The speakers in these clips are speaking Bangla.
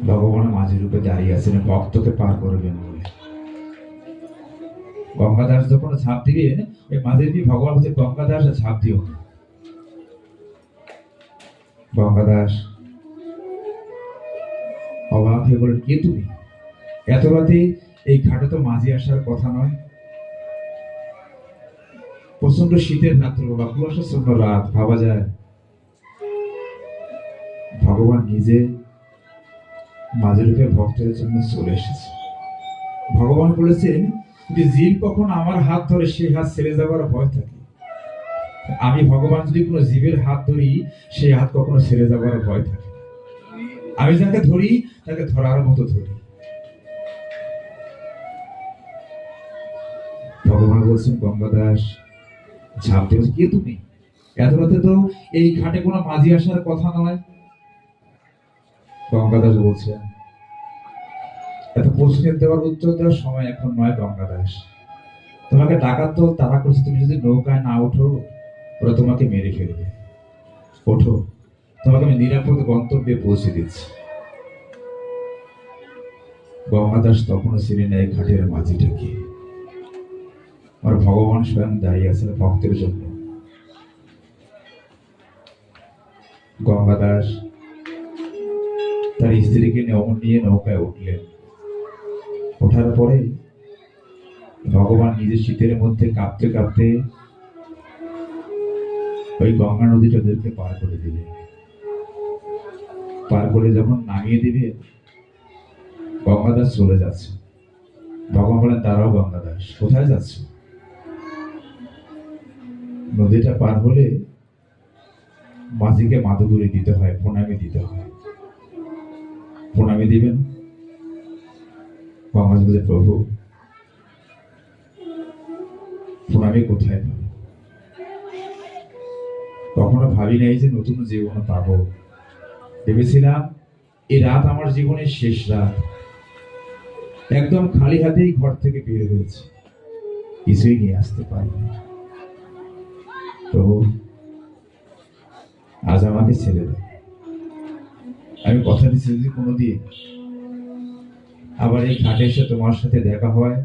ভগবান মাঝি রূপে দাঁড়িয়ে আছেন ভক্তকে পার করবেন বলে। গঙ্গাদাস যখন ঝাঁপ দিবে ওই মাঝে দিয়ে ভগবান বলছে গঙ্গাদাস ঝাঁপ দিও না। গঙ্গাদাস অবাক হয়ে বলেন কে তুমি? এত রাতে এই ঘাটে তো মাঝি আসার কথা নয়। প্রচন্ড শীতের রাত্র বা কুয়াশাচ্ছন্ন রাত, ভাবা যায় ভগবান নিজে মাঝি রূপে ভক্তের জন্য চলে এসেছে। ভগবান বলেছেন যে জীব কখন আমার হাত ধরে সেই হাত ছেড়ে যাবার ভয় থাকে। আমি ভগবান যদি কোনো জীবের হাত ধরি সেই হাত কখনো ছেড়ে যাবার ভয় থাকে। আমি যাকে ধরি তাকে ধরার মতো ধরি। ভগবান বলছেন গঙ্গাদাস ঝাঁপ দিয়ে কে তুমি? এত রাতে তো এই ঘাটে কোনো মাঝি আসার কথা নয়। গঙ্গাদাস বলছেন এত প্রশ্নের দেওয়ার উত্তর দেওয়ার সময় এখন নয় গঙ্গাদাস। তোমাকে ডাকাত দল তারা করছে, তুমি যদি নৌকায় না ওঠো ওরা তোমাকে মেরে ফেলবে। ওঠো, তোমাকে আমি নিরাপদ গন্তব্যে পৌঁছে দিচ্ছি। গঙ্গাদাস তখনও ছিলেন এই ঘাটের মাঝিটাকে। আর ভগবান স্বয়ং দাঁড়িয়ে আছেন ভক্তের জন্য। গঙ্গাদাস তার স্ত্রীকে নিয়ে নৌকায় উঠলেন। ওঠার পরে ভগবান নিজের শীতের মধ্যে কাঁপতে কাঁপতে ওই গঙ্গা নদীটা ওদেরকে পার করে দিলে। পার করে যখন নামিয়ে দিবে গঙ্গাদাস চলে যাচ্ছে। ভগবান বলেন দাঁড়াও গঙ্গাদাস, কোথায় যাচ্ছ? নদীটা পার হলে মাঝিকে মাদুগুরি দিতে হয়, প্রণামী দিতে হয়। প্রণামী দিবেন? গঙ্গা বলে প্রভু প্রণামী কোথায় পাবো? কখনো ভাবি নাই যে নতুন জীবন পাবো। ভেবেছিলাম এই রাত আমার জীবনের শেষ রাত। একদম খালি হাতেই ঘর থেকে বের হয়েছে, কিছুই নিয়ে আসতে পারিনি। প্রভু আজ আমাকে ছেড়ে দাও। আমি কথা দিচ্ছি যদি কোনোদিন আবার এই ঘাটে এসে তোমার সাথে দেখা হয়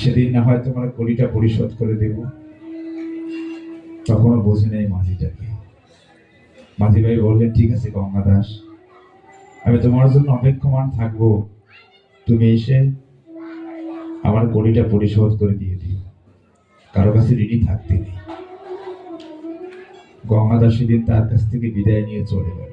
সেদিন না হয় তোমার কলিটা পরিশোধ করে দেব। তখনও বোঝে নেই মাঝিটাকে। মাঝি ভাই বললেন ঠিক আছে গঙ্গাদাস, আমি তোমার জন্য অপেক্ষমান থাকবো, তুমি এসে আমার কলিটা পরিশোধ করে দিয়ে দিও। কারো কাছে ঋণী থাকতে নেই। গঙ্গাদাস সেদিন তার কাছ থেকে বিদায় নিয়ে চলে গেল।